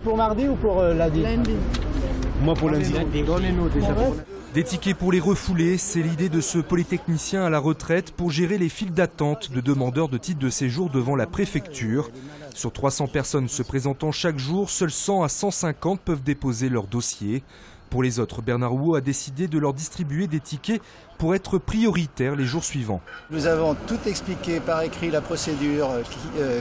Pour mardi ou pour lundi? Lundi. Moi pour lundi. Donnez-nous déjà. Des tickets pour les refouler, c'est l'idée de ce polytechnicien à la retraite pour gérer les files d'attente de demandeurs de titres de séjour devant la préfecture. Sur 300 personnes se présentant chaque jour, seuls 100 à 150 peuvent déposer leur dossier. Pour les autres, Bernard Huot a décidé de leur distribuer des tickets pour être prioritaires les jours suivants. Nous avons tout expliqué par écrit, la procédure,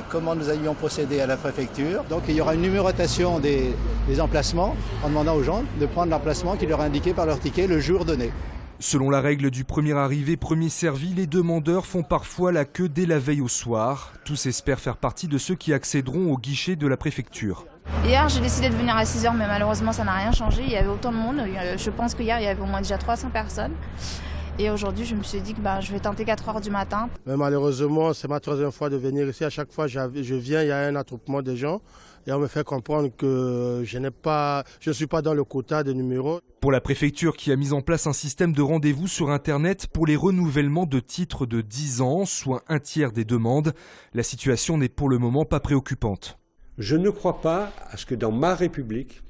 comment nous allions procéder à la préfecture. Donc il y aura une numérotation des emplacements en demandant aux gens de prendre l'emplacement qui leur est indiqué par leur ticket le jour donné. Selon la règle du premier arrivé, premier servi, les demandeurs font parfois la queue dès la veille au soir. Tous espèrent faire partie de ceux qui accéderont au guichet de la préfecture. Hier, j'ai décidé de venir à 6 h, mais malheureusement, ça n'a rien changé. Il y avait autant de monde. Je pense qu'hier, il y avait au moins déjà 300 personnes. Et aujourd'hui, je me suis dit que je vais tenter 4 h du matin. Mais malheureusement, c'est ma 3e fois de venir ici. À chaque fois, je viens, il y a un attroupement de gens. Et on me fait comprendre que je ne suis pas dans le quota de numéros. Pour la préfecture qui a mis en place un système de rendez-vous sur Internet pour les renouvellements de titres de 10 ans, soit un tiers des demandes, la situation n'est pour le moment pas préoccupante. Je ne crois pas à ce que dans ma République,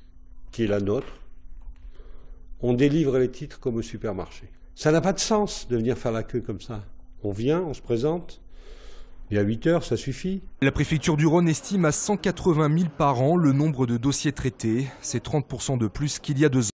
qui est la nôtre, on délivre les titres comme au supermarché. Ça n'a pas de sens de venir faire la queue comme ça. On vient, on se présente, et à 8 h, ça suffit. La préfecture du Rhône estime à 180 000 par an le nombre de dossiers traités. C'est 30% de plus qu'il y a 2 ans.